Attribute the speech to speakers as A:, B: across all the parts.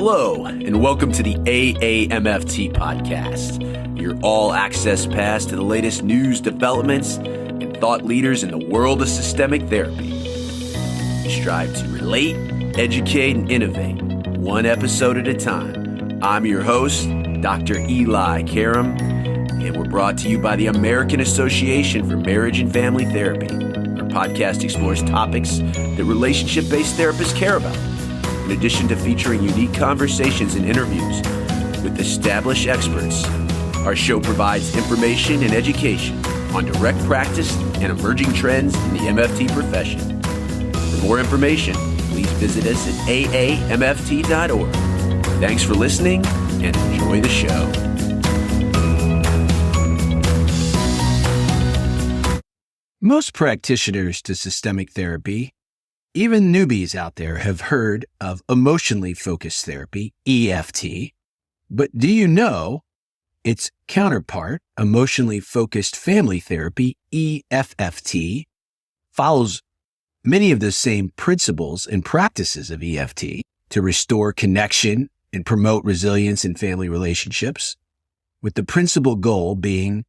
A: Hello, and welcome to the AAMFT Podcast, your all-access pass to the latest news, developments, and thought leaders in the world of systemic therapy. We strive to relate, educate, and innovate, one episode at a time. I'm your host, Dr. Eli Karam, and we're brought to you by the American Association for Marriage and Family Therapy. Our podcast explores topics that relationship-based therapists care about. In addition to featuring unique conversations and interviews with established experts, our show provides information and education on direct practice and emerging trends in the MFT profession. For more information, please visit us at aamft.org. Thanks for listening and enjoy the show.
B: Most practitioners to systemic therapy, even newbies out there, have heard of emotionally focused therapy, EFT. But do you know its counterpart, emotionally focused family therapy, EFFT, follows many of the same principles and practices of EFT to restore connection and promote resilience in family relationships, with the principal goal being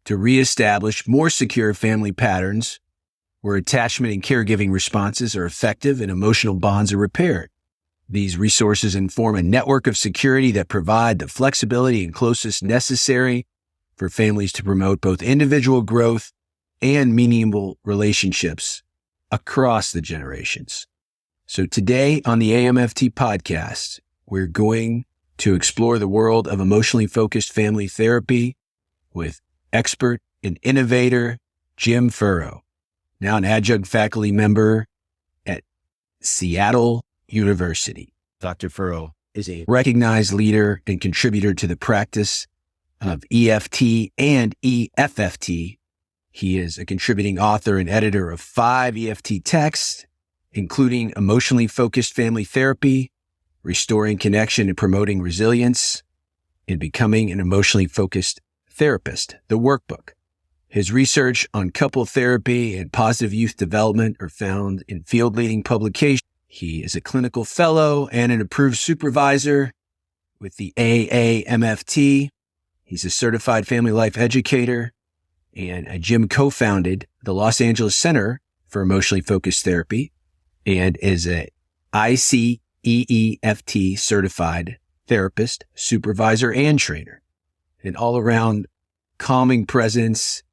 B: to reestablish more secure family patterns where attachment and caregiving responses are effective and emotional bonds are repaired. These resources inform a network of security that provide the flexibility and closeness necessary for families to promote both individual growth and meaningful relationships across the generations. So today on the AAMFT Podcast, we're going to explore the world of emotionally focused family therapy with expert and innovator Jim Furrow, now an adjunct faculty member at Seattle University. Dr. Furrow is a recognized leader and contributor to the practice of EFT and EFFT. He is a contributing author and editor of 5 EFT texts, including Emotionally Focused Family Therapy, Restoring Connection and Promoting Resilience, and Becoming an Emotionally Focused Therapist, the workbook. His research on couple therapy and positive youth development are found in field-leading publications. He is a clinical fellow and an approved supervisor with the AAMFT. He's a certified family life educator, and Jim co-founded the Los Angeles Center for Emotionally Focused Therapy and is a ICEEFT certified therapist, supervisor, and trainer. An all-around calming presence.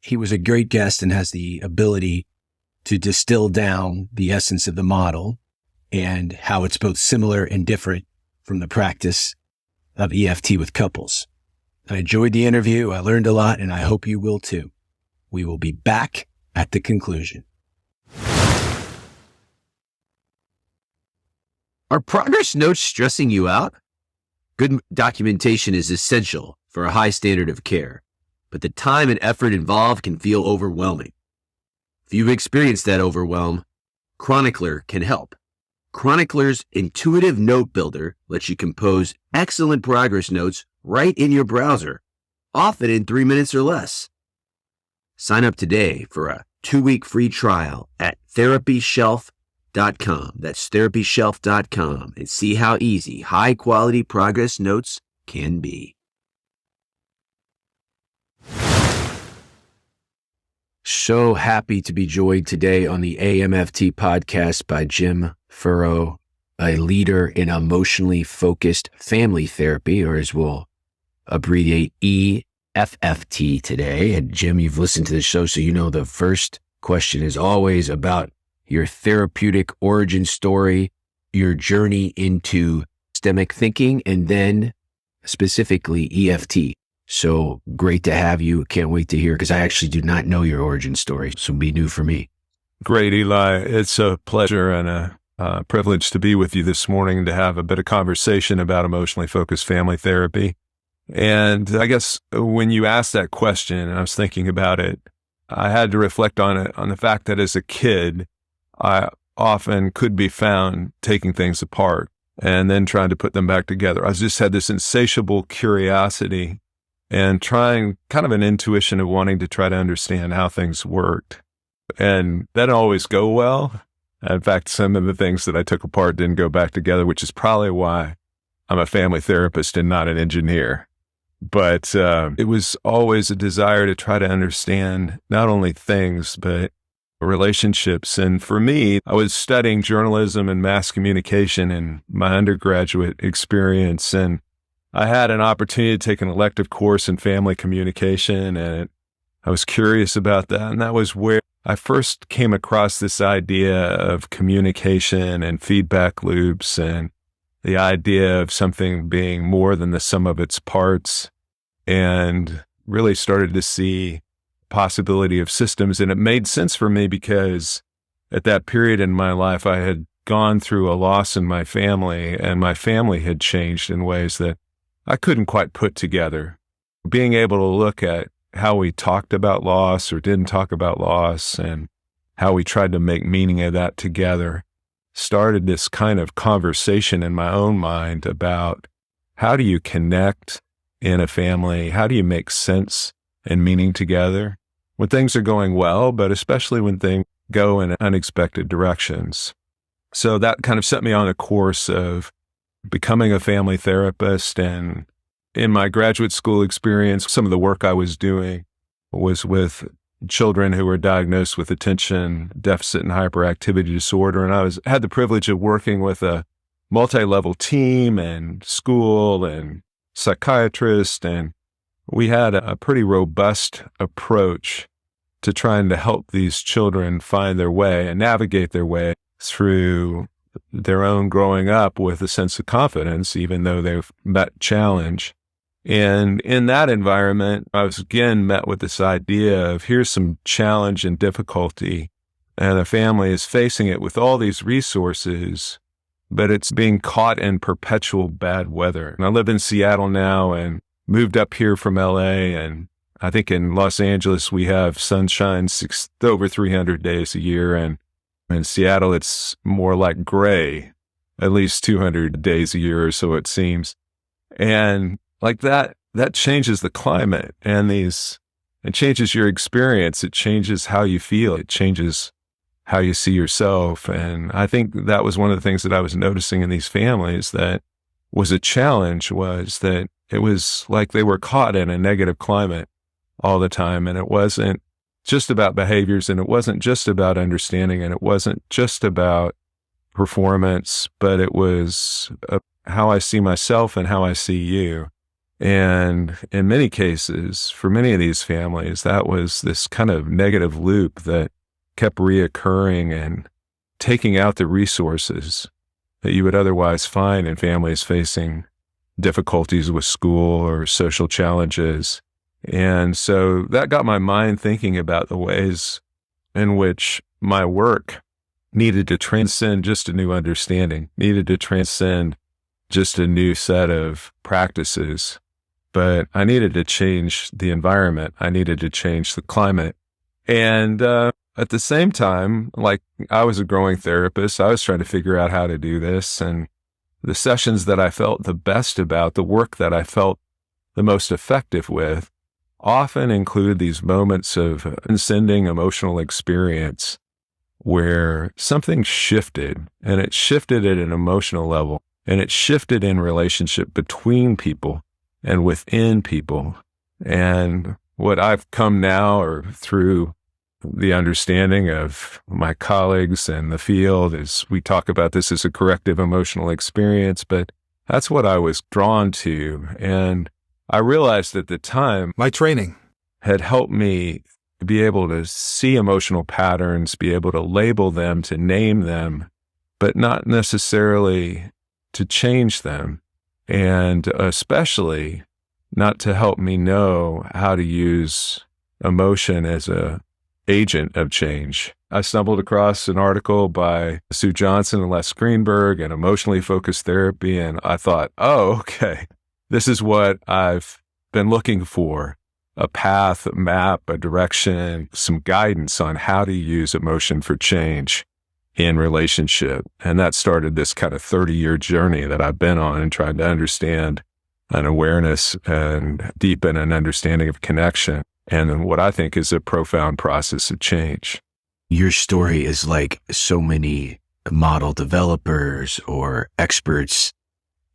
B: He was a great guest and has the ability to distill down the essence of the model and how it's both similar and different from the practice of EFT with couples. I enjoyed the interview. I learned a lot, and I hope you will too. We will be back at the conclusion.
A: Are progress notes stressing you out? Good documentation is essential for a high standard of care, but the time and effort involved can feel overwhelming. If you've experienced that overwhelm, Chronicler can help. Chronicler's intuitive note builder lets you compose excellent progress notes right in your browser, often in 3 minutes or less. Sign up today for a 2-week free trial at therapyshelf.com. That's therapyshelf.com, and see how easy high-quality progress notes can be. So happy to be joined today on the AAMFT Podcast by Jim Furrow, a leader in emotionally focused family therapy, or as we'll abbreviate EFFT today. And Jim, you've listened to the show, so you know the first question is always about your therapeutic origin story, your journey into systemic thinking, and then specifically EFT. So great to have you. Can't wait to hear, because I actually do not know your origin story, so it'll be new for me.
C: Great, Eli. It's a pleasure and a privilege to be with you this morning to have a bit of conversation about emotionally focused family therapy. And I guess when you asked that question, and I was thinking about it, I had to reflect on it, on the fact that as a kid, I often could be found taking things apart and then trying to put them back together. I just had this insatiable curiosity and trying kind of an intuition of wanting to try to understand how things worked. And that didn't always go well. In fact, some of the things that I took apart didn't go back together, which is probably why I'm a family therapist and not an engineer. But it was always a desire to try to understand not only things, but relationships. And for me, I was studying journalism and mass communication in my undergraduate experience. And I had an opportunity to take an elective course in family communication, and I was curious about that. And that was where I first came across this idea of communication and feedback loops, and the idea of something being more than the sum of its parts, and really started to see possibility of systems. And it made sense for me because at that period in my life, I had gone through a loss in my family, and my family had changed in ways that I couldn't quite put together. Being able to look at how we talked about loss or didn't talk about loss and how we tried to make meaning of that together started this kind of conversation in my own mind about how do you connect in a family? How do you make sense and meaning together when things are going well, but especially when things go in unexpected directions? So that kind of set me on a course of becoming a family therapist. And in my graduate school experience, some of the work I was doing was with children who were diagnosed with attention deficit and hyperactivity disorder. And I had the privilege of working with a multi-level team and school and psychiatrist. And we had a pretty robust approach to trying to help these children find their way and navigate their way through their own growing up with a sense of confidence, even though they've met challenge. And in that environment, I was again met with this idea of here's some challenge and difficulty, and the family is facing it with all these resources, but it's being caught in perpetual bad weather. And I live in Seattle now and moved up here from LA, and I think in Los Angeles we have sunshine over 300 days a year, and in Seattle it's more like gray, at least 200 days a year or so it seems. And like that changes the climate, and it changes your experience. It changes how you feel. It changes how you see yourself. And I think that was one of the things that I was noticing in these families that was a challenge, was that it was like they were caught in a negative climate all the time. And it wasn't just about behaviors, and it wasn't just about understanding, and it wasn't just about performance, but it was how I see myself and how I see you. And in many cases, for many of these families, that was this kind of negative loop that kept reoccurring and taking out the resources that you would otherwise find in families facing difficulties with school or social challenges. And so that got my mind thinking about the ways in which my work needed to transcend just a new understanding, needed to transcend just a new set of practices. But I needed to change the environment. I needed to change the climate. And at the same time, like I was a growing therapist, I was trying to figure out how to do this. And the sessions that I felt the best about, the work that I felt the most effective with, often include these moments of transcending emotional experience where something shifted, and it shifted at an emotional level, and it shifted in relationship between people and within people. And what I've come now, or through the understanding of my colleagues and the field, is we talk about this as a corrective emotional experience, but that's what I was drawn to. And I realized at the time my training had helped me be able to see emotional patterns, be able to label them, to name them, but not necessarily to change them. And especially not to help me know how to use emotion as a agent of change. I stumbled across an article by Sue Johnson and Les Greenberg and emotionally focused therapy. And I thought, oh, okay, this is what I've been looking for: a path, a map, a direction, some guidance on how to use emotion for change in relationship. And that started this kind of 30-year journey that I've been on and trying to understand an awareness and deepen an understanding of connection, and what I think is a profound process of change.
B: Your story is like so many model developers or experts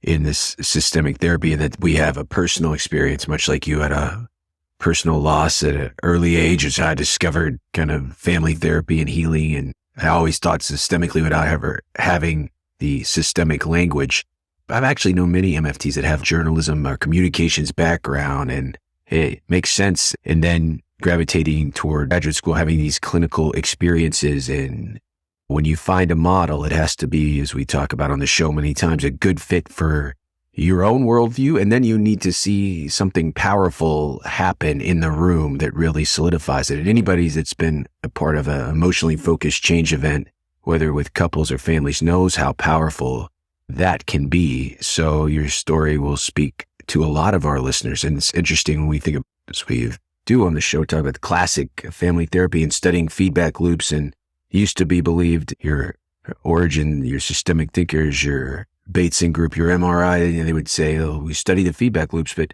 B: in this systemic therapy, and that we have a personal experience, much like you had a personal loss at an early age, as I discovered kind of family therapy and healing. And I always thought systemically without ever having the systemic language. I've actually known many MFTs that have journalism or communications background, and it makes sense. And then gravitating toward graduate school, having these clinical experiences. And when you find a model, it has to be, as we talk about on the show many times, a good fit for your own worldview. And then you need to see something powerful happen in the room that really solidifies it. And anybody that's been a part of an emotionally focused change event, whether with couples or families, knows how powerful that can be. So your story will speak to a lot of our listeners. And it's interesting when we think of, as we do on the show, talk about the classic family therapy and studying feedback loops. And used to be believed your origin, your systemic thinkers, your Bateson group, your MRI, and they would say, oh, we study the feedback loops, but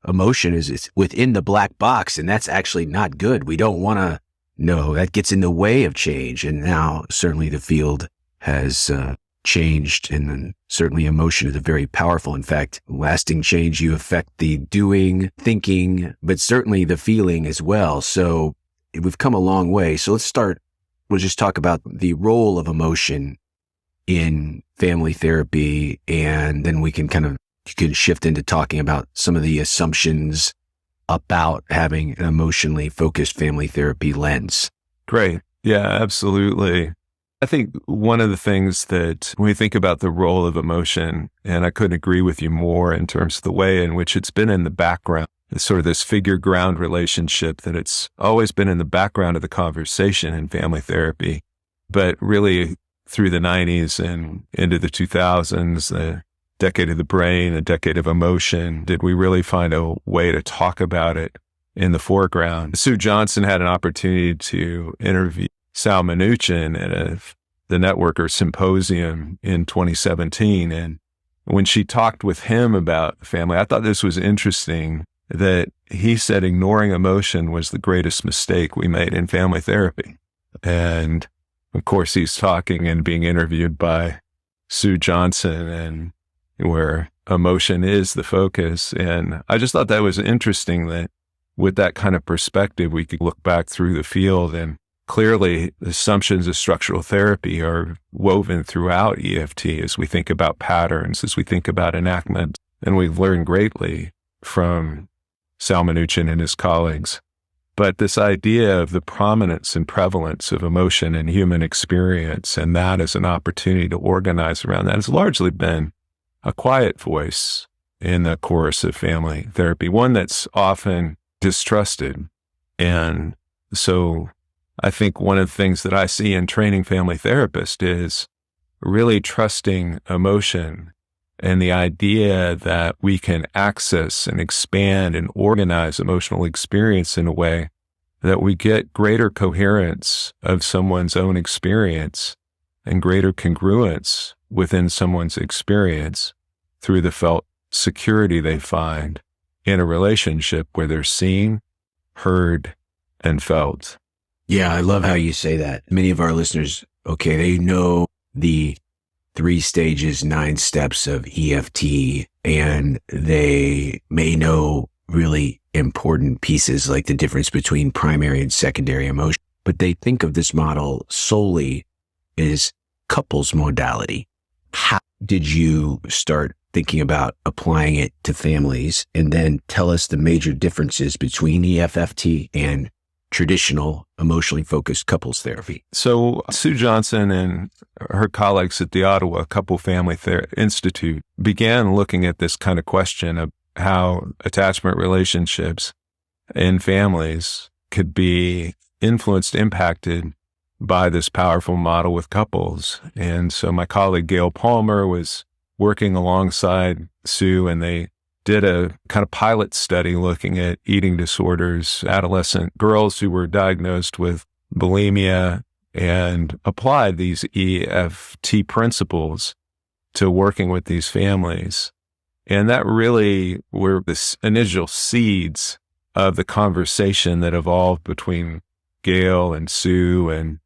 B: emotion is within the black box, and that's actually not good. We don't want to know. That gets in the way of change. And now certainly the field has changed, and then certainly emotion is a very powerful, in fact, lasting change. You affect the doing, thinking, but certainly the feeling as well. So we've come a long way. So let's start. We'll just talk about the role of emotion in family therapy, and then we can you can shift into talking about some of the assumptions about having an emotionally focused family therapy lens.
C: Great. Yeah, absolutely. I think one of the things that when we think about the role of emotion, and I couldn't agree with you more in terms of the way in which it's been in the background, sort of this figure-ground relationship, that it's always been in the background of the conversation in family therapy. But really, through the 90s and into the 2000s, the decade of the brain, the decade of emotion, did we really find a way to talk about it in the foreground? Sue Johnson had an opportunity to interview Sal Minuchin at the Networker Symposium in 2017. And when she talked with him about family, I thought this was interesting, that he said ignoring emotion was the greatest mistake we made in family therapy. And of course, he's talking and being interviewed by Sue Johnson, and where emotion is the focus. And I just thought that was interesting, that with that kind of perspective, we could look back through the field, and clearly the assumptions of structural therapy are woven throughout EFT as we think about patterns, as we think about enactment. And we've learned greatly from Sal Minuchin and his colleagues. But this idea of the prominence and prevalence of emotion in human experience, and that as an opportunity to organize around that, has largely been a quiet voice in the chorus of family therapy, one that's often distrusted. And so I think one of the things that I see in training family therapists is really trusting emotion, and the idea that we can access and expand and organize emotional experience in a way that we get greater coherence of someone's own experience and greater congruence within someone's experience through the felt security they find in a relationship where they're seen, heard, and felt.
B: Yeah, I love how you say that. Many of our listeners, okay, they know the 3 stages, 9 steps of EFT, and they may know really important pieces like the difference between primary and secondary emotion, but they think of this model solely as couples modality. How did you start thinking about applying it to families? And then tell us the major differences between EFFT and traditional emotionally focused couples therapy.
C: So Sue Johnson and her colleagues at the Ottawa Couple Family Institute began looking at this kind of question of how attachment relationships in families could be influenced, impacted by this powerful model with couples. And so my colleague Gail Palmer was working alongside Sue, and they did a kind of pilot study looking at eating disorders, adolescent girls who were diagnosed with bulimia, and applied these EFT principles to working with these families. And that really were the initial seeds of the conversation that evolved between Gail and Sue and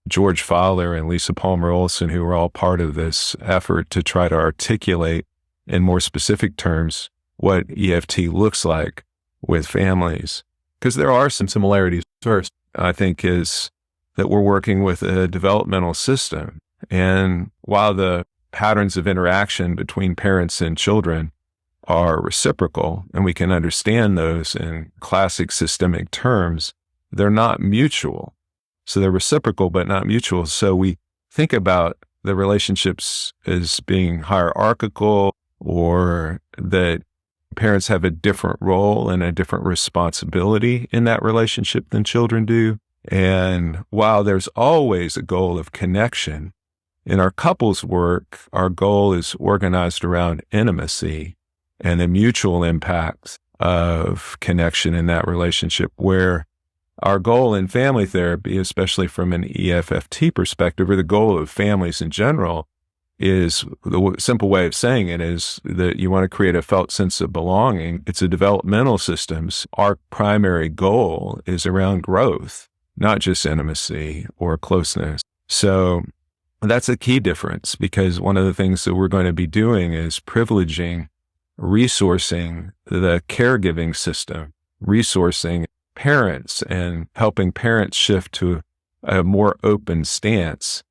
C: George Fowler and Lisa Palmer Olson, who were all part of this effort to try to articulate in more specific terms what EFT looks like with families. Because there are some similarities. First, I think, is that we're working with a developmental system. And while the patterns of interaction between parents and children are reciprocal, and we can understand those in classic systemic terms, they're not mutual. So they're reciprocal, but not mutual. So we think about the relationships as being hierarchical, or that parents have a different role and a different responsibility in that relationship than children do. And while there's always a goal of connection, in our couples work, our goal is organized around intimacy and the mutual impact of connection in that relationship, where our goal in family therapy, especially from an EEFT perspective, or the goal of families in general, is, the simple way of saying it is that you want to create a felt sense of belonging. It's a developmental systems. Our primary goal is around growth, not just intimacy or closeness. So that's a key difference, because one of the things that we're going to be doing is privileging, resourcing the caregiving system, resourcing parents, and helping parents shift to a more open stance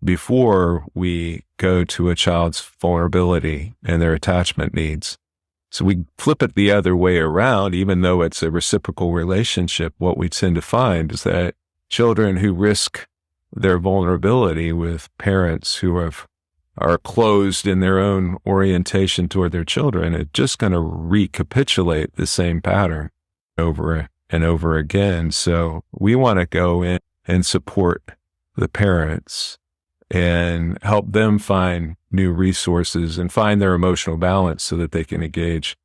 C: before we go to a child's vulnerability and their attachment needs. So we flip it the other way around. Even though it's a reciprocal relationship, what we tend to find is that children who risk their vulnerability with parents who are closed in their own orientation toward their children, it's just going to recapitulate the same pattern over and over again. So we want to go in and support the parents and help them find new resources and find their emotional balance so that they can engage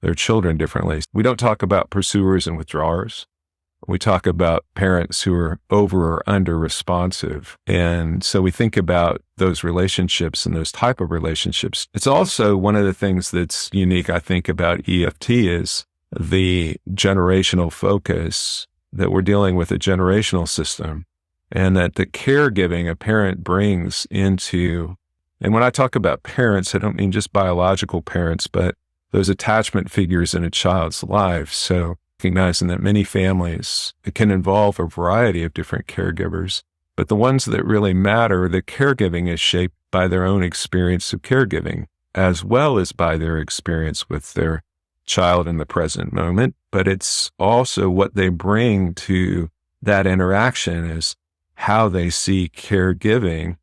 C: their children differently. We don't talk about pursuers and withdrawers. We talk about parents who are over or under responsive. And so we think about those relationships and those type of relationships. It's also one of the things that's unique, I think, about EFT is the generational focus, that we're dealing with a generational system, and that the caregiving a parent brings into, and when I talk about parents, I don't mean just biological parents, but those attachment figures in a child's life. So recognizing that many families, it can involve a variety of different caregivers, but the ones that really matter, the caregiving is shaped by their own experience of caregiving, as well as by their experience with their child in the present moment. But it's also what they bring to that interaction is how they see caregiving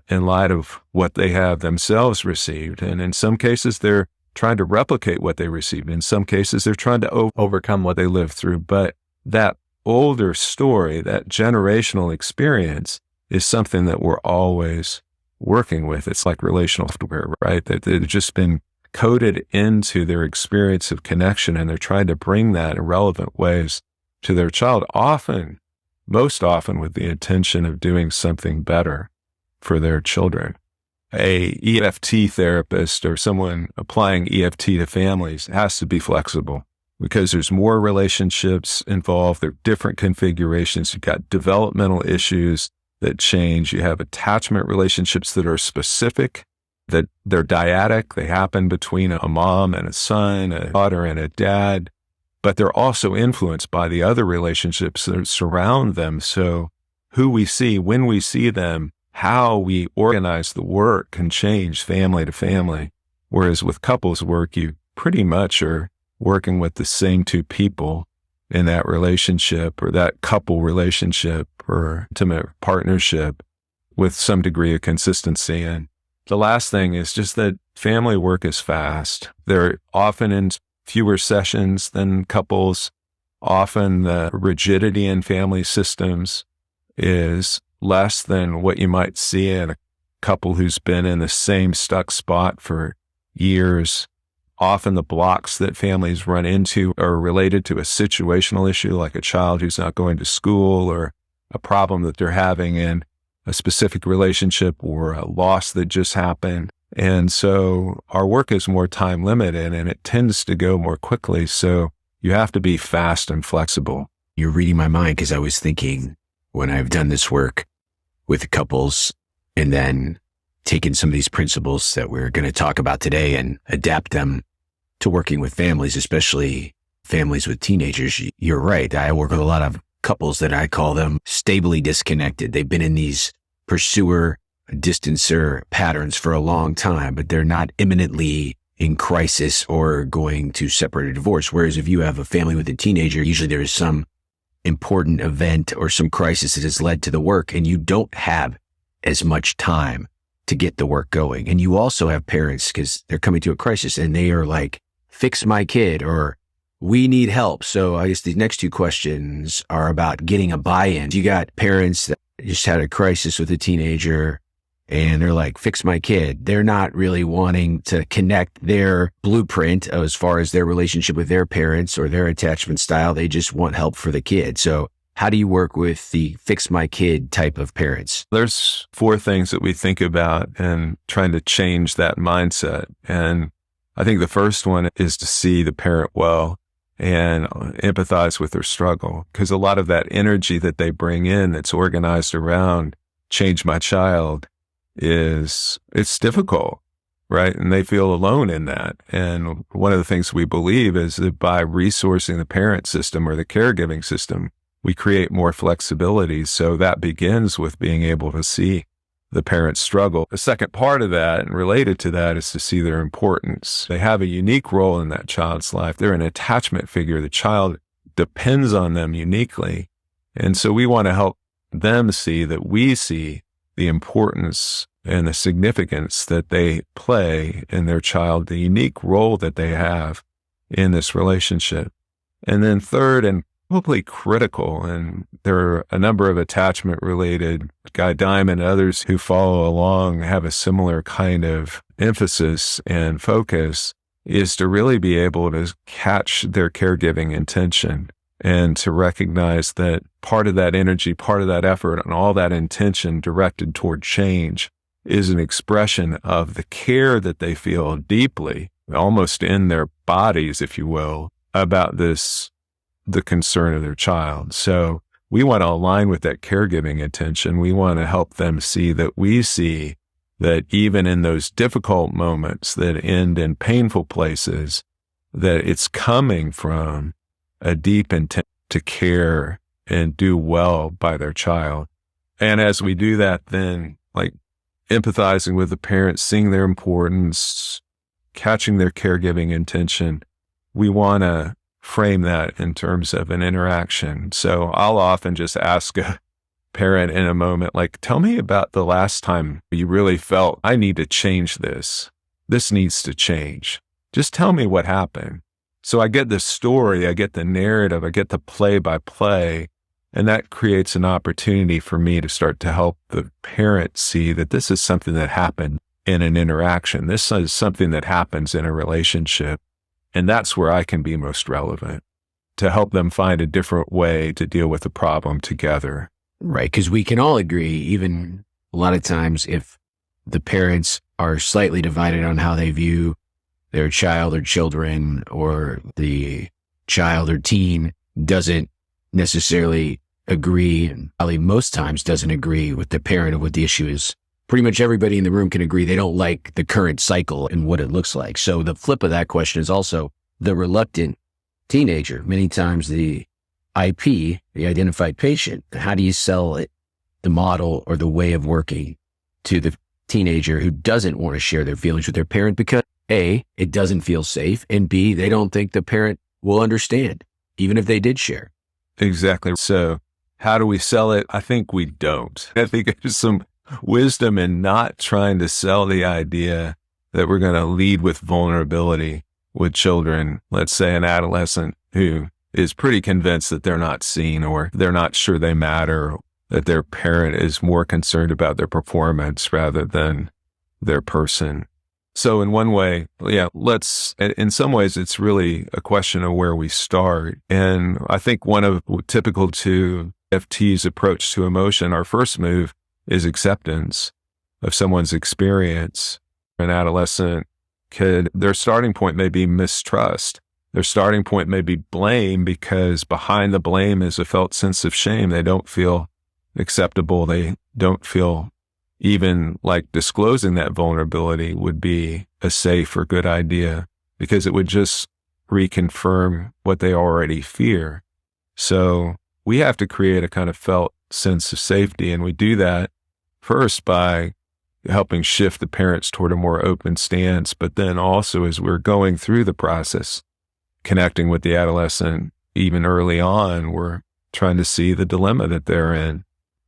C: in light of what they have themselves received. And in some cases, they're trying to replicate what they received. In some cases, they're trying to overcome what they lived through. But that older story, that generational experience, is something that we're always working with. It's like relational software, right? That they've just been coded into their experience of connection, and they're trying to bring that in relevant ways to their child, often, most often with the intention of doing something better for their children. A EFT therapist or someone applying EFT to families has to be flexible, because there's more relationships involved. There are different configurations. You've got developmental issues that change. You have attachment relationships that are specific, that they're dyadic. They happen between a mom and a son, a daughter and a dad, but they're also influenced by the other relationships that surround them. So who we see, when we see them, how we organize the work can change family to family. Whereas with couples work, you pretty much are working with the same two people in that relationship or that couple relationship or intimate partnership with some degree of consistency. And the last thing is just that family work is fast. They're often in fewer sessions than couples. Often the rigidity in family systems is less than what you might see in a couple who's been in the same stuck spot for years. Often the blocks that families run into are related to a situational issue, like a child who's not going to school, or a problem that they're having in a specific relationship, or a loss that just happened. And so our work is more time limited, and it tends to go more quickly. So you have to be fast and flexible.
B: You're reading my mind, because I was thinking, when I've done this work with couples and then taken some of these principles that we're going to talk about today and adapt them to working with families, especially families with teenagers. You're right. I work with a lot of couples that I call them stably disconnected. They've been in these pursuer, distancer patterns for a long time, but they're not imminently in crisis or going to separate or divorce. Whereas if you have a family with a teenager, usually there is some important event or some crisis that has led to the work, and you don't have as much time to get the work going. And you also have parents, because they're coming to a crisis and they are like, fix my kid, or we need help. So I guess the next two questions are about getting a buy-in. You got parents that just had a crisis with a teenager and they're like, fix my kid. They're not really wanting to connect their blueprint as far as their relationship with their parents or their attachment style. They just want help for the kid. So how do you work with the fix my kid type of parents?
C: There's 4 things that we think about and trying to change that mindset. And I think the first one is to see the parent well and empathize with their struggle, because a lot of that energy that they bring in that's organized around change my child it's difficult, right? And they feel alone in that. And one of the things we believe is that by resourcing the parent system or the caregiving system, we create more flexibility. So that begins with being able to see the parent's struggle. The second part of that and related to that is to see their importance. They have a unique role in that child's life. They're an attachment figure. The child depends on them uniquely. And so we want to help them see that we see the importance and the significance that they play in their child, the unique role that they have in this relationship. And then third, and probably critical, and there are a number of attachment related, Guy Diamond and others who follow along have a similar kind of emphasis and focus, is to really be able to catch their caregiving intention and to recognize that part of that energy, part of that effort, and all that intention directed toward change is an expression of the care that they feel deeply, almost in their bodies, if you will, about the concern of their child. So we want to align with that caregiving intention. We want to help them see that we see that even in those difficult moments that end in painful places, that it's coming from a deep intent to care and do well by their child. And as we do that, then like empathizing with the parents, seeing their importance, catching their caregiving intention, we want to frame that in terms of an interaction. So I'll often just ask a parent in a moment, like, tell me about the last time you really felt, I need to change this. This needs to change. Just tell me what happened. So I get the story, I get the narrative, I get the play by play, and that creates an opportunity for me to start to help the parent see that this is something that happened in an interaction. This is something that happens in a relationship. And that's where I can be most relevant, to help them find a different way to deal with the problem together.
B: Right. Because we can all agree, even a lot of times, if the parents are slightly divided on how they view their child or children, or the child or teen doesn't necessarily agree, and probably most times doesn't agree with the parent of what the issue is, pretty much everybody in the room can agree they don't like the current cycle and what it looks like. So the flip of that question is also the reluctant teenager. Many times the IP, the identified patient, how do you sell it, the model or the way of working to the teenager who doesn't want to share their feelings with their parent because A, it doesn't feel safe, and B, they don't think the parent will understand, even if they did share.
C: Exactly. So how do we sell it? I think we don't. I think there's some wisdom in not trying to sell the idea that we're going to lead with vulnerability with children. Let's say an adolescent who is pretty convinced that they're not seen, or they're not sure they matter, that their parent is more concerned about their performance rather than their person. So in one way, in some ways, it's really a question of where we start. And I think one of typical to EEFT's approach to emotion, our first move is acceptance of someone's experience. An adolescent kid, their starting point may be mistrust. Their starting point may be blame, because behind the blame is a felt sense of shame. They don't feel acceptable. They don't feel even like disclosing that vulnerability would be a safe or good idea, because it would just reconfirm what they already fear. So we have to create a kind of felt sense of safety. And we do that first by helping shift the parents toward a more open stance. But then also, as we're going through the process, connecting with the adolescent, even early on, we're trying to see the dilemma that they're in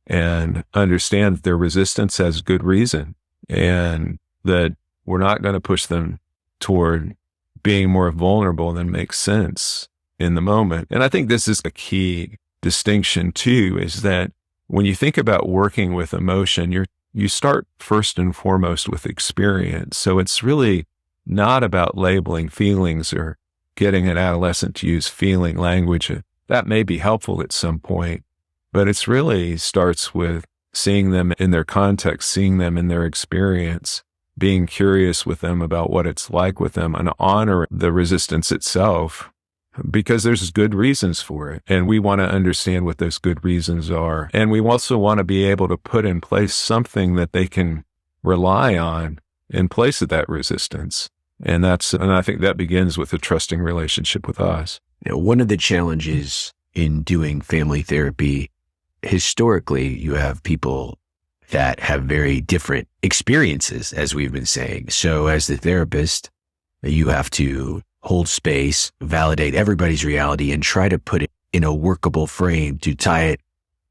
C: and understand that their resistance has good reason, and that we're not going to push them toward being more vulnerable than makes sense in the moment. And I think this is a key distinction too, is that when you think about working with emotion, you start first and foremost with experience. So it's really not about labeling feelings or getting an adolescent to use feeling language. That may be helpful at some point, but it's really starts with seeing them in their context, seeing them in their experience, being curious with them about what it's like with them, and honor the resistance itself, because there's good reasons for it. And we want to understand what those good reasons are. And we also want to be able to put in place something that they can rely on in place of that resistance. And I think that begins with a trusting relationship with us.
B: Now, one of the challenges in doing family therapy, historically, you have people that have very different experiences, as we've been saying. So as the therapist, you have to hold space, validate everybody's reality, and try to put it in a workable frame to tie it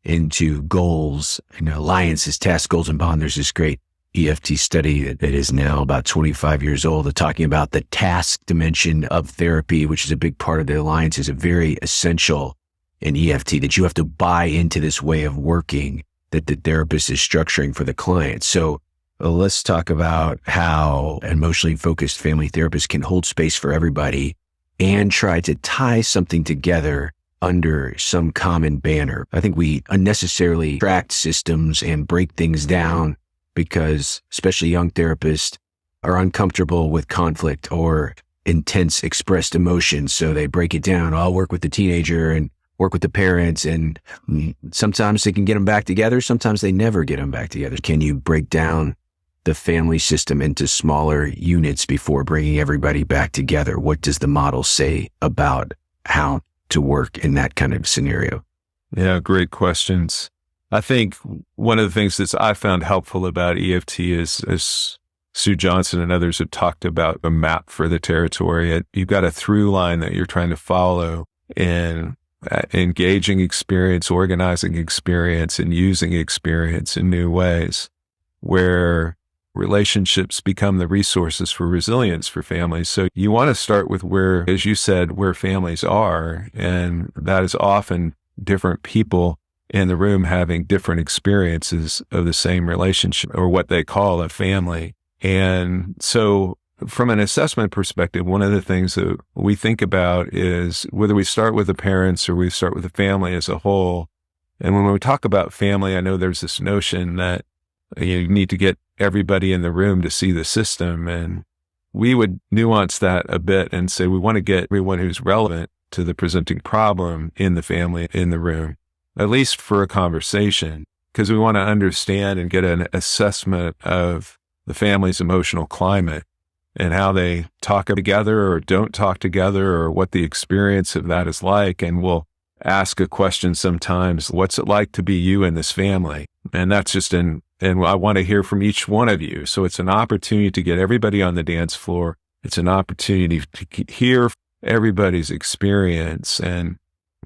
B: into goals and alliances, tasks, goals, and bonds. There's this great EFT study that is now about 25 years old, talking about the task dimension of therapy, which is a big part of the alliance, is a very essential in EFT, that you have to buy into this way of working that the therapist is structuring for the client. So let's talk about how an emotionally focused family therapist can hold space for everybody and try to tie something together under some common banner. I think we unnecessarily tract systems and break things down because especially young therapists are uncomfortable with conflict or intense expressed emotions. So they break it down. I'll work with the teenager and work with the parents, and sometimes they can get them back together. Sometimes they never get them back together. Can you break down the family system into smaller units before bringing everybody back together? What does the model say about how to work in that kind of scenario?
C: Yeah, great questions. I think one of the things that I found helpful about EFT is, as Sue Johnson and others have talked about, a map for the territory. You've got a through line that you're trying to follow in engaging experience, organizing experience, and using experience in new ways, where relationships become the resources for resilience for families. So you want to start with where, as you said, where families are, and that is often different people in the room having different experiences of the same relationship, or what they call a family. And so from an assessment perspective, one of the things that we think about is whether we start with the parents or we start with the family as a whole. And when we talk about family, I know there's this notion that you need to get everybody in the room to see the system. And we would nuance that a bit and say we want to get everyone who's relevant to the presenting problem in the family in the room, at least for a conversation, because we want to understand and get an assessment of the family's emotional climate and how they talk together or don't talk together, or what the experience of that is like. And we'll ask a question sometimes, what's it like to be you in this family? And that's just and I want to hear from each one of you. So it's an opportunity to get everybody on the dance floor. It's an opportunity to hear everybody's experience. And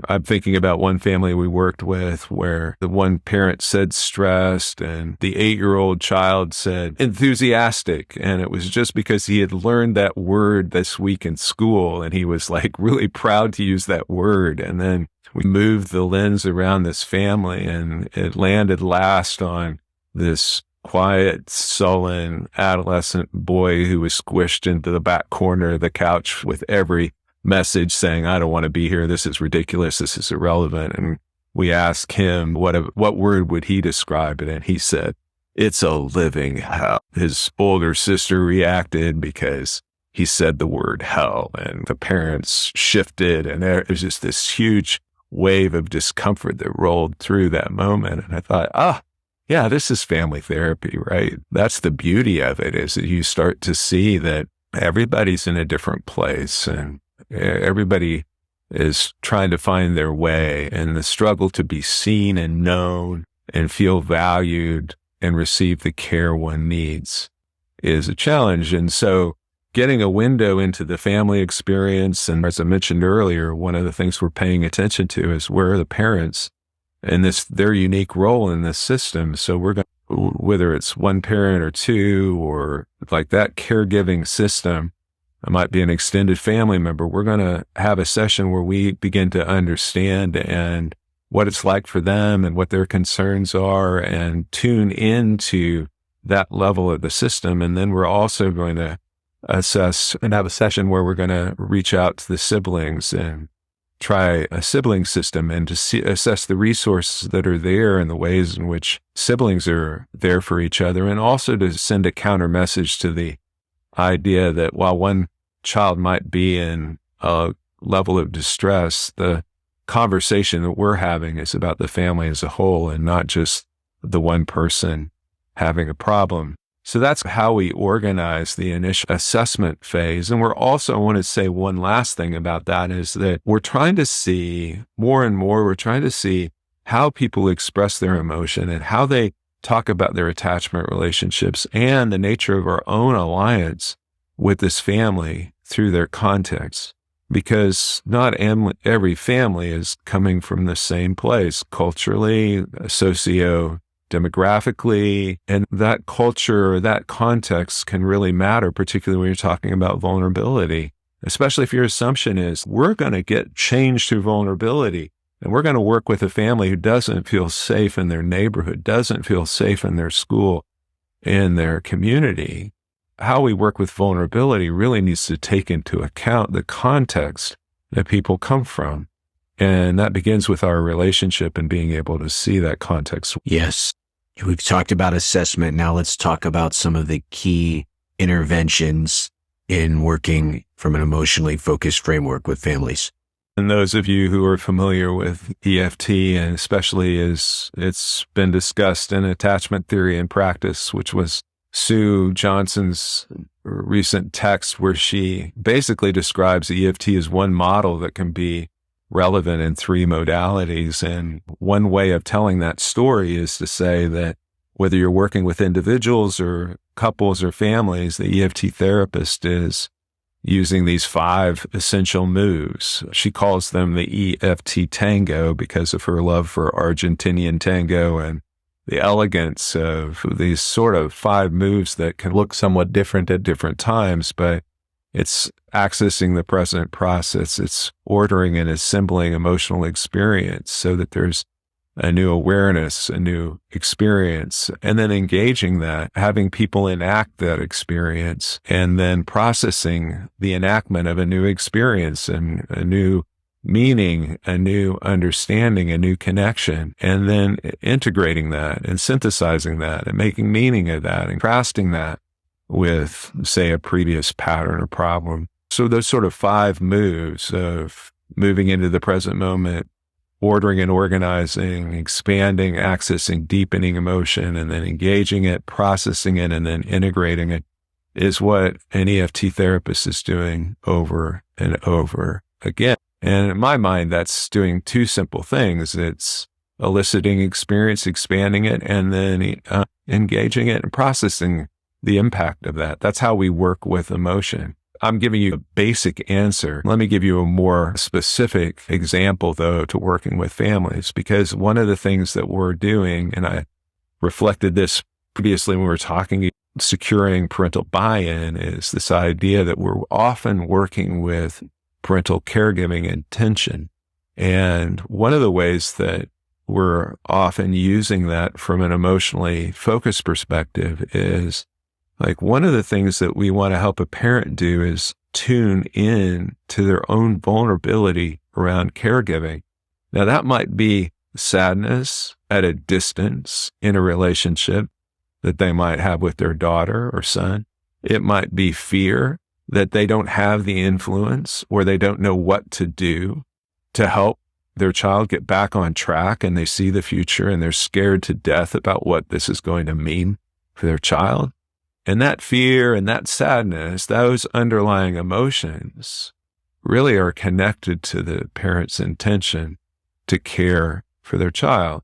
C: I'm thinking about one family we worked with where the one parent said stressed and the 8-year-old child said enthusiastic. And it was just because he had learned that word this week in school, and he was like really proud to use that word. And then we moved the lens around this family, and it landed last on this quiet, sullen adolescent boy who was squished into the back corner of the couch with every message saying, I don't want to be here. This is ridiculous. This is irrelevant. And we asked him what word would he describe it? And he said, it's a living hell. His older sister reacted because he said the word hell, and the parents shifted, and there was just this huge wave of discomfort that rolled through that moment. And I thought, yeah, this is family therapy, right? That's the beauty of it, is that you start to see that everybody's in a different place and everybody is trying to find their way, and the struggle to be seen and known and feel valued and receive the care one needs is a challenge. And so getting a window into the family experience, and as I mentioned earlier, one of the things we're paying attention to is where are the parents and their unique role in this system. So we're going to, whether it's one parent or two, or like that caregiving system, it might be an extended family member. We're going to have a session where we begin to understand and what it's like for them and what their concerns are, and tune into that level of the system. And then we're also going to assess and have a session where we're going to reach out to the siblings and try a sibling system and to assess the resources that are there and the ways in which siblings are there for each other, and also to send a counter message to the idea that while one child might be in a level of distress, the conversation that we're having is about the family as a whole and not just the one person having a problem. So that's how we organize the initial assessment phase. And we're also, I want to say one last thing about that, is that we're trying to see more and more, we're trying to see how people express their emotion and how they talk about their attachment relationships and the nature of our own alliance with this family through their context. Because not every family is coming from the same place culturally, socio-demographically, and that culture or that context can really matter, particularly when you're talking about vulnerability, especially if your assumption is we're going to get change through vulnerability, and we're going to work with a family who doesn't feel safe in their neighborhood, doesn't feel safe in their school, in their community. How we work with vulnerability really needs to take into account the context that people come from. And that begins with our relationship and being able to see that context.
B: Yes. We've talked about assessment. Now let's talk about some of the key interventions in working from an emotionally focused framework with families.
C: And those of you who are familiar with EFT, and especially as it's been discussed in attachment theory and practice, which was Sue Johnson's recent text, where she basically describes EFT as one model that can be relevant in three modalities. And one way of telling that story is to say that whether you're working with individuals or couples or families, the EFT therapist is using these 5 essential moves. She calls them the EFT tango because of her love for Argentinian tango and the elegance of these sort of 5 moves that can look somewhat different at different times, but it's accessing the present process. It's ordering and assembling emotional experience so that there's a new awareness, a new experience, and then engaging that, having people enact that experience, and then processing the enactment of a new experience and a new meaning, a new understanding, a new connection, and then integrating that and synthesizing that and making meaning of that and contrasting that with, say, a previous pattern or problem. So those sort of 5 moves of moving into the present moment, ordering and organizing, expanding, accessing, deepening emotion, and then engaging it, processing it, and then integrating it is what an EFT therapist is doing over and over again. And in my mind, that's doing 2 simple things. It's eliciting experience, expanding it, and then engaging it and processing the impact of that. That's how we work with emotion. I'm giving you a basic answer. Let me give you a more specific example, though, to working with families, because one of the things that we're doing, and I reflected this previously when we were talking, securing parental buy-in, is this idea that we're often working with parental caregiving intention. And one of the ways that we're often using that from an emotionally focused perspective is, like, one of the things that we want to help a parent do is tune in to their own vulnerability around caregiving. Now, that might be sadness at a distance in a relationship that they might have with their daughter or son. It might be fear that they don't have the influence or they don't know what to do to help their child get back on track and they see the future and they're scared to death about what this is going to mean for their child. And that fear and that sadness, those underlying emotions really are connected to the parent's intention to care for their child.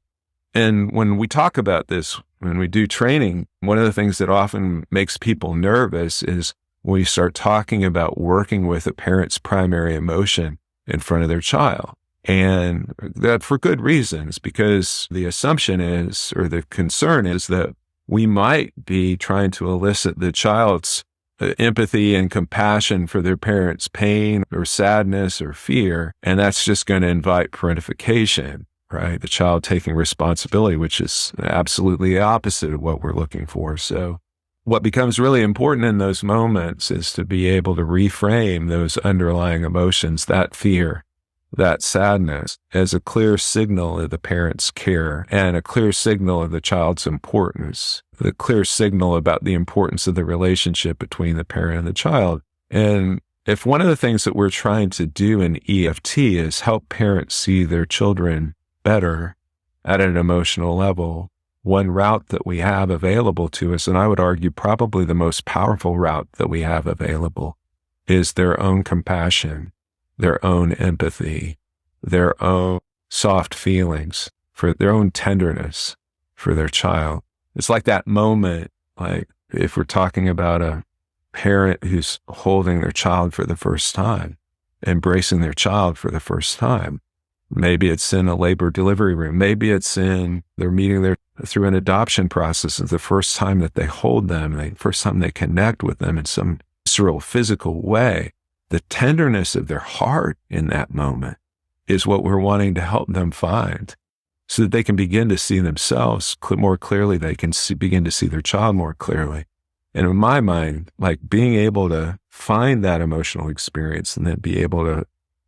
C: And when we talk about this, when we do training, one of the things that often makes people nervous is when we start talking about working with a parent's primary emotion in front of their child. And that for good reasons, because the assumption is, or the concern is, that we might be trying to elicit the child's empathy and compassion for their parent's pain or sadness or fear. And that's just going to invite parentification, right? The child taking responsibility, which is absolutely the opposite of what we're looking for. So what becomes really important in those moments is to be able to reframe those underlying emotions, that fear, that sadness, as a clear signal of the parent's care and a clear signal of the child's importance, the clear signal about the importance of the relationship between the parent and the child. And if one of the things that we're trying to do in EFT is help parents see their children better at an emotional level, one route that we have available to us, and I would argue probably the most powerful route that we have available, is their own compassion, their own empathy, their own soft feelings, for their own tenderness for their child. It's like that moment, like if we're talking about a parent who's holding their child for the first time, embracing their child for the first time. Maybe it's in a labor delivery room. Maybe it's in, they're meeting through an adoption process. It's the first time that they hold them, the first time they connect with them in some visceral, physical way. The tenderness of their heart in that moment is what we're wanting to help them find, so that they can begin to see themselves more clearly. They can begin to see their child more clearly. And in my mind, like being able to find that emotional experience and then be able to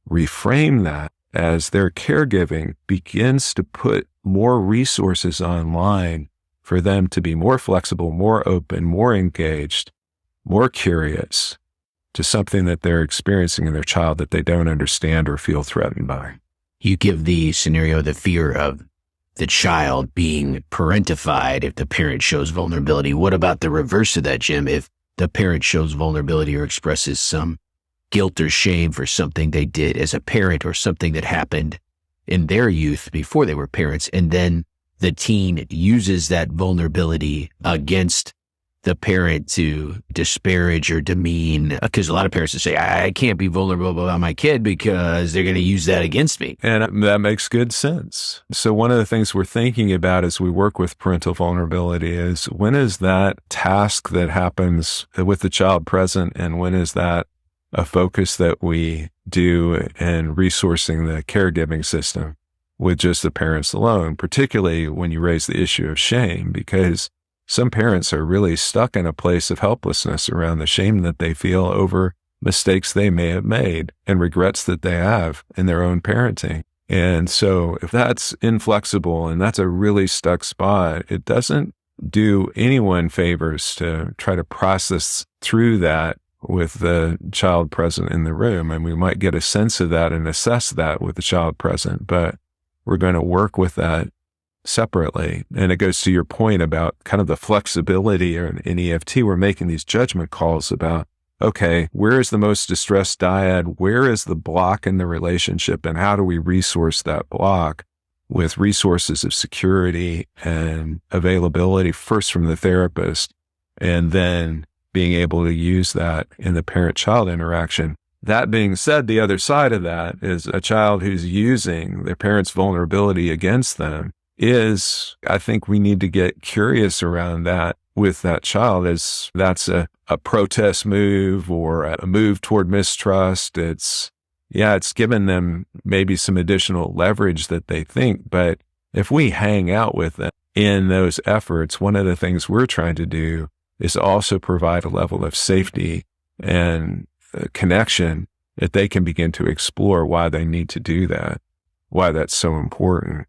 C: reframe that as their caregiving begins to put more resources online for them to be more flexible, more open, more engaged, more curious to something that they're experiencing in their child that they don't understand or feel threatened by.
B: You give the scenario, the fear of the child being parentified if the parent shows vulnerability. What about the reverse of that, Jim? If the parent shows vulnerability or expresses some guilt or shame for something they did as a parent or something that happened in their youth before they were parents, and then the teen uses that vulnerability against the parent to disparage or demean, because a lot of parents will say, I can't be vulnerable about my kid because they're going to use that against me.
C: And that makes good sense. So one of the things we're thinking about as we work with parental vulnerability is, when is that task that happens with the child present, and when is that a focus that we do in resourcing the caregiving system with just the parents alone, particularly when you raise the issue of shame, because some parents are really stuck in a place of helplessness around the shame that they feel over mistakes they may have made and regrets that they have in their own parenting. And so if that's inflexible and that's a really stuck spot, it doesn't do anyone favors to try to process through that with the child present in the room. And we might get a sense of that and assess that with the child present, but we're going to work with that separately. And it goes to your point about kind of the flexibility in EFT. We're making these judgment calls about, okay, where is the most distressed dyad? Where is the block in the relationship? And how do we resource that block with resources of security and availability, first from the therapist, and then being able to use that in the parent-child interaction. That being said, the other side of that is a child who's using their parent's vulnerability against them is, I think we need to get curious around that with that child, as that's a protest move or a move toward mistrust. It's given them maybe some additional leverage that they think, but if we hang out with them in those efforts, one of the things we're trying to do is also provide a level of safety and connection that they can begin to explore why they need to do that, why that's so important.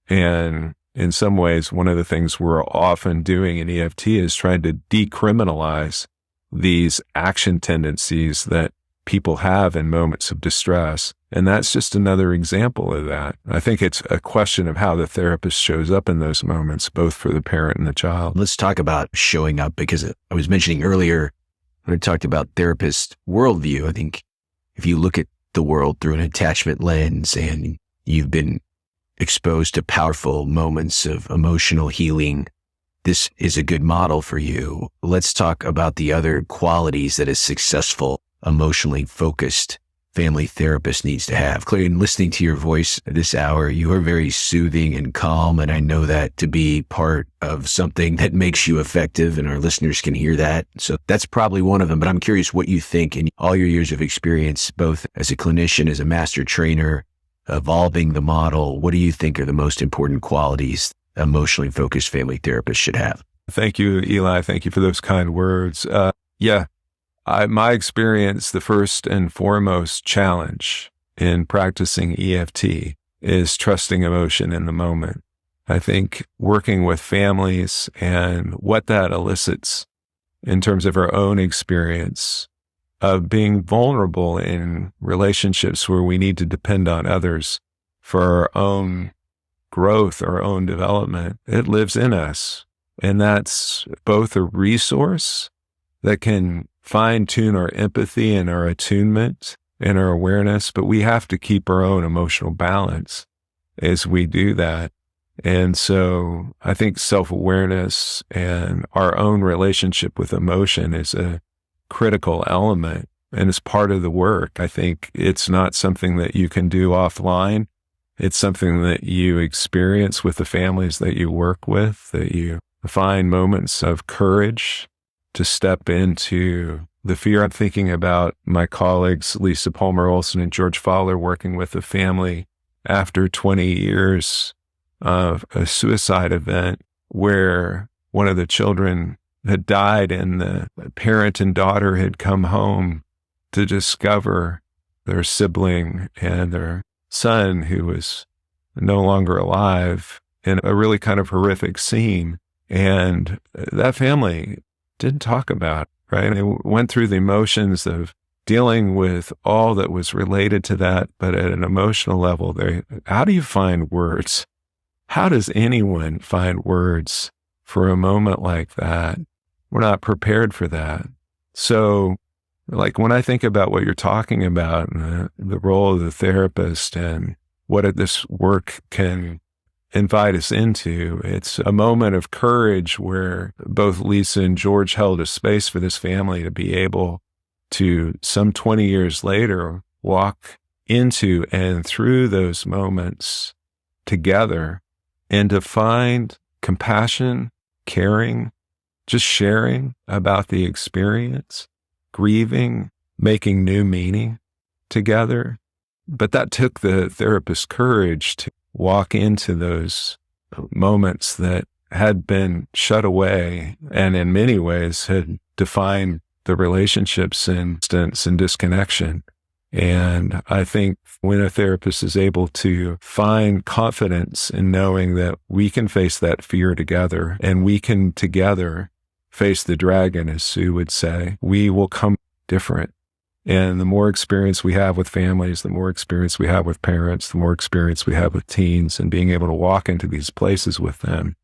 C: And in some ways, one of the things we're often doing in EFT is trying to decriminalize these action tendencies that people have in moments of distress. And that's just another example of that. I think it's a question of how the therapist shows up in those moments, both for the parent and the child.
B: Let's talk about showing up, because I was mentioning earlier when I talked about therapist worldview, I think if you look at the world through an attachment lens and you've been exposed to powerful moments of emotional healing, this is a good model for you. Let's talk about the other qualities that a successful, emotionally focused family therapist needs to have. Clearly, in listening to your voice this hour, you are very soothing and calm, and I know that to be part of something that makes you effective, and our listeners can hear that. So that's probably one of them, but I'm curious what you think in all your years of experience, both as a clinician, as a master trainer, evolving the model. What do you think are the most important qualities emotionally focused family therapists should have?
C: Thank you, Eli. Thank you for those kind words. My experience, the first and foremost challenge in practicing EFT is trusting emotion in the moment. I think working with families and what that elicits in terms of our own experience of being vulnerable in relationships where we need to depend on others for our own growth, our own development, it lives in us. And that's both a resource that can fine-tune our empathy and our attunement and our awareness, but we have to keep our own emotional balance as we do that. And so I think self-awareness and our own relationship with emotion is a critical element and is part of the work. I think it's not something that you can do offline. It's something that you experience with the families that you work with, that you find moments of courage to step into the fear. I'm thinking about my colleagues, Lisa Palmer Olson and George Fowler, working with a family after 20 years of a suicide event where one of the children had died and the parent and daughter had come home to discover their sibling and their son, who was no longer alive, in a really kind of horrific scene. And that family didn't talk about, right? It went through the emotions of dealing with all that was related to that, but at an emotional level, how do you find words? How does anyone find words for a moment like that? We're not prepared for that. So, like, when I think about what you're talking about and the role of the therapist and what this work can invite us into, it's a moment of courage where both Lisa and George held a space for this family to be able to, some 20 years later, walk into and through those moments together and to find compassion, caring, just sharing about the experience, grieving, making new meaning together. But that took the therapist's courage to walk into those moments that had been shut away and in many ways had defined the relationships in distance and disconnection. And I think when a therapist is able to find confidence in knowing that we can face that fear together and we can together face the dragon, as Sue would say, we will come different. And the more experience we have with families, the more experience we have with parents, the more experience we have with teens, and being able to walk into these places with them.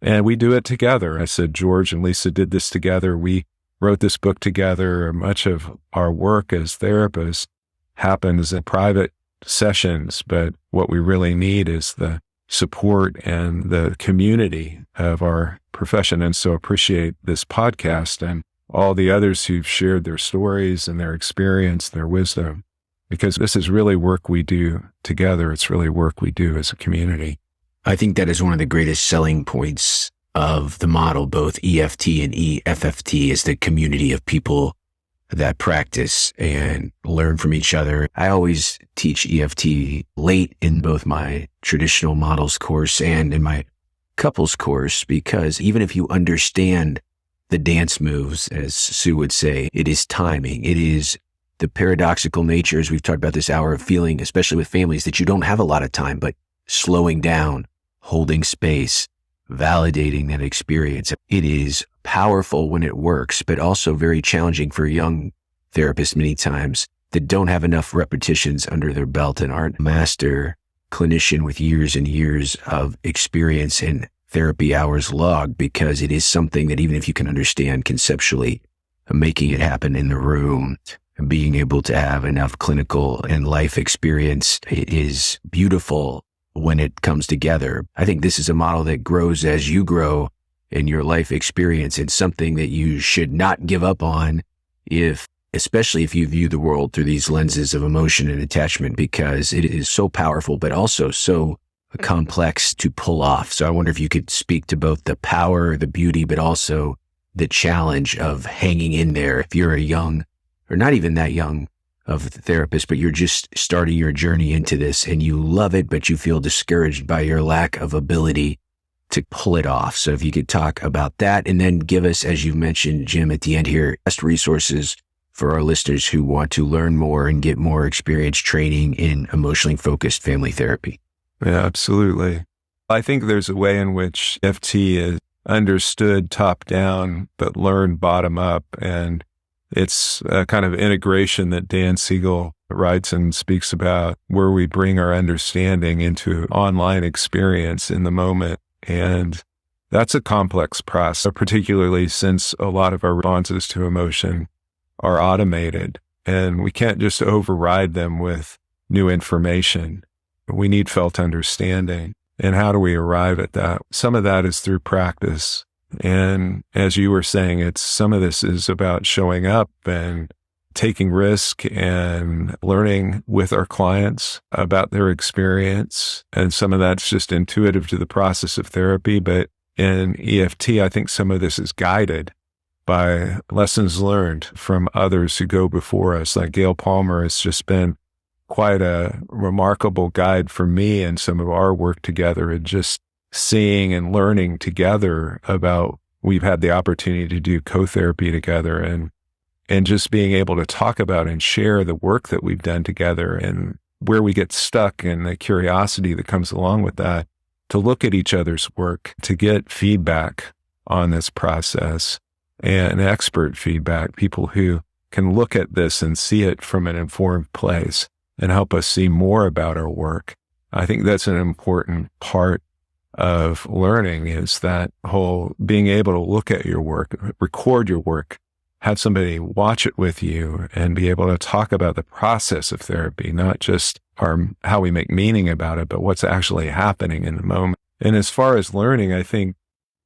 C: And we do it together. I said, George and Lisa did this together. We wrote this book together. Much of our work as therapists happens in private sessions, but what we really need is the support and the community of our profession. And so appreciate this podcast and all the others who've shared their stories and their experience, their wisdom, because this is really work we do together. It's really work we do as a community.
B: I think that is one of the greatest selling points of the model, both EFT and EFFT, is the community of people that practice and learn from each other. I always teach EFT late in both my traditional models course and in my couples course, because even if you understand the dance moves, as Sue would say, it is timing. It is the paradoxical nature, as we've talked about this hour, of feeling, especially with families, that you don't have a lot of time, but slowing down, holding space, validating that experience. It is powerful when it works, but also very challenging for young therapists many times that don't have enough repetitions under their belt and aren't a master clinician with years and years of experience in therapy hours logged, because it is something that even if you can understand conceptually, making it happen in the room and being able to have enough clinical and life experience, it is beautiful when it comes together. I think this is a model that grows as you grow in your life experience. It's something that you should not give up on, especially if you view the world through these lenses of emotion and attachment, because it is so powerful, but also so complex to pull off. So I wonder if you could speak to both the power, the beauty, but also the challenge of hanging in there. If you're a young, or not even that young of a therapist, but you're just starting your journey into this and you love it, but you feel discouraged by your lack of ability to pull it off. So if you could talk about that, and then give us, as you mentioned, Jim, at the end here, best resources for our listeners who want to learn more and get more experience training in emotionally focused family therapy.
C: Yeah, absolutely. I think there's a way in which EFT is understood top down, but learned bottom up. And it's a kind of integration that Dan Siegel writes and speaks about, where we bring our understanding into online experience in the moment. And that's a complex process, particularly since a lot of our responses to emotion are automated, and we can't just override them with new information. We need felt understanding. And how do we arrive at that? Some of that is through practice. And as you were saying, some of this is about showing up and taking risk and learning with our clients about their experience. And some of that's just intuitive to the process of therapy. But in EFT, I think some of this is guided by lessons learned from others who go before us. Like Gail Palmer has just been quite a remarkable guide for me in some of our work together, and just seeing and learning together about, we've had the opportunity to do co-therapy together, and just being able to talk about and share the work that we've done together and where we get stuck, and the curiosity that comes along with that, to look at each other's work, to get feedback on this process, and expert feedback, people who can look at this and see it from an informed place and help us see more about our work. I think that's an important part of learning, is that whole being able to look at your work, record your work, have somebody watch it with you, and be able to talk about the process of therapy, not just how we make meaning about it, but what's actually happening in the moment. And as far as learning, I think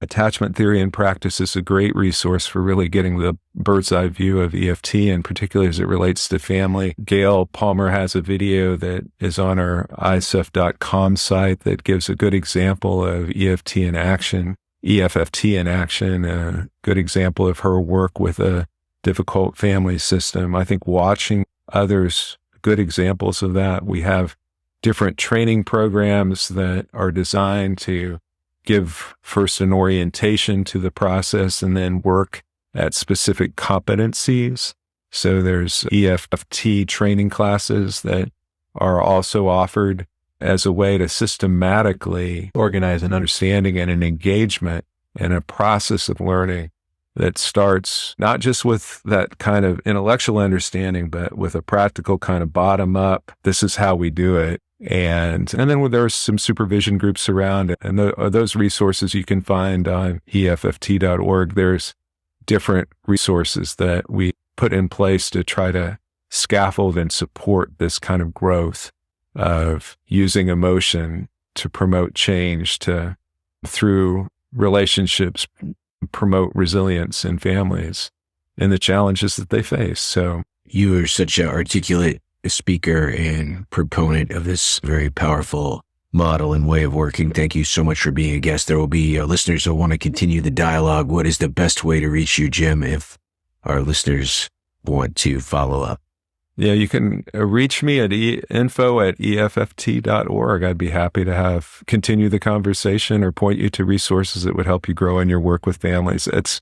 C: attachment theory and practice is a great resource for really getting the bird's eye view of EFT, and particularly as it relates to family. Gail Palmer has a video that is on our isef.com site that gives a good example of EFT in action, EFFT in action, a good example of her work with a difficult family system. I think watching others, good examples of that. We have different training programs that are designed to give first an orientation to the process and then work at specific competencies. So there's EFT training classes that are also offered as a way to systematically organize an understanding and an engagement and a process of learning that starts not just with that kind of intellectual understanding, but with a practical kind of bottom up, this is how we do it. And then there's some supervision groups around it. And those resources you can find on EEFT.org. There's different resources that we put in place to try to scaffold and support this kind of growth of using emotion to promote change, to, through relationships, promote resilience in families and the challenges that they face. So
B: you are such an articulate speaker and proponent of this very powerful model and way of working. Thank you so much for being a guest. There will be listeners who want to continue the dialogue. What is the best way to reach you, Jim, if our listeners want to follow up?
C: Yeah, you can reach me at info@EEFT.org. I'd be happy to continue the conversation or point you to resources that would help you grow in your work with families. It's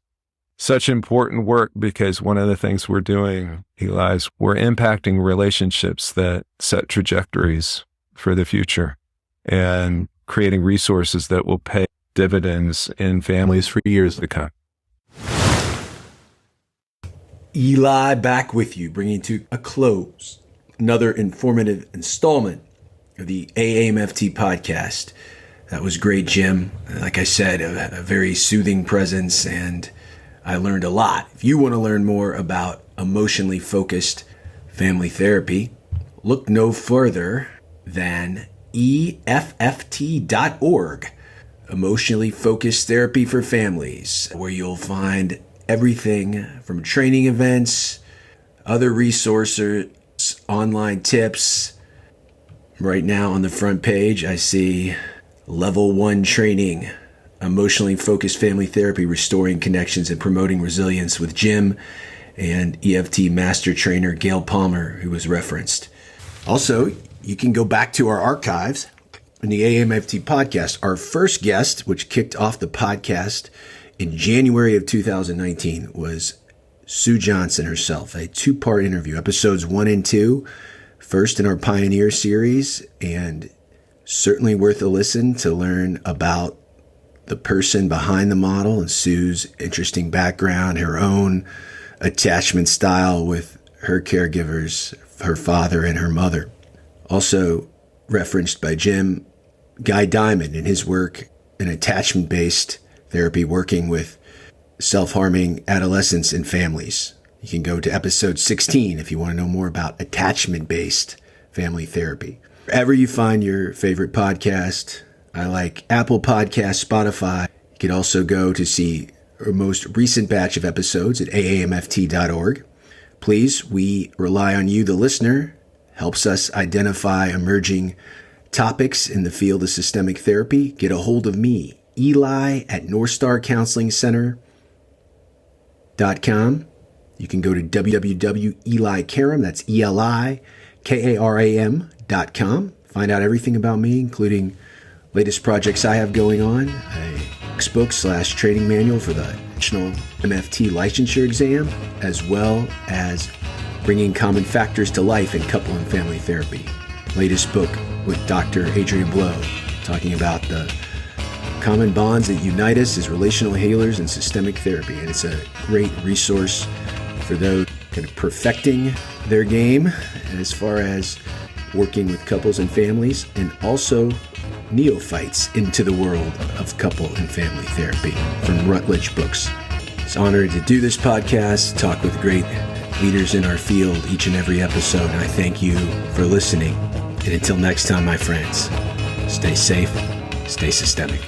C: such important work because one of the things we're doing, Eli, is we're impacting relationships that set trajectories for the future and creating resources that will pay dividends in families for years to come.
A: Eli back with you, bringing to a close another informative installment of the AAMFT Podcast. That was great, Jim. Like I said, a very soothing presence, and I learned a lot. If you want to learn more about emotionally focused family therapy, look no further than EEFT.org, Emotionally Focused Therapy for Families, where you'll find everything from training events, other resources, online tips. Right now on the front page, I see Level 1 training, Emotionally Focused Family Therapy, Restoring Connections and Promoting Resilience with Jim and EFT Master Trainer Gail Palmer, who was referenced. Also, you can go back to our archives in the AAMFT Podcast. Our first guest, which kicked off the podcast in January of 2019, was Sue Johnson herself, a 2-part interview, episodes 1 and 2, first in our Pioneer series, and certainly worth a listen to learn about the person behind the model and Sue's interesting background, her own attachment style with her caregivers, her father and her mother. Also referenced by Jim, Guy Diamond and his work in attachment-based therapy, working with self-harming adolescents and families. You can go to episode 16 if you want to know more about attachment-based family therapy. Wherever you find your favorite podcast, I like Apple Podcasts, Spotify. You can also go to see our most recent batch of episodes at AAMFT.org. Please, we rely on you, the listener. Helps us identify emerging topics in the field of systemic therapy. Get a hold of me, Eli at NorthstarCounselingCenter.com. You can go to www.elikaram, that's ELIKARAM.com. Find out everything about me, including latest projects I have going on, a textbook/training manual for the National MFT licensure exam, as well as bringing common factors to life in couple and family therapy. Latest book with Dr. Adrian Blow, talking about the common bonds that unite us as relational healers in systemic therapy. And it's a great resource for those kind of perfecting their game as far as working with couples and families, and also neophytes into the world of couple and family therapy from Routledge Books. It's an honor to do this podcast, talk with great leaders in our field each and every episode, and I thank you for listening. And until next time, my friends, stay safe, stay systemic.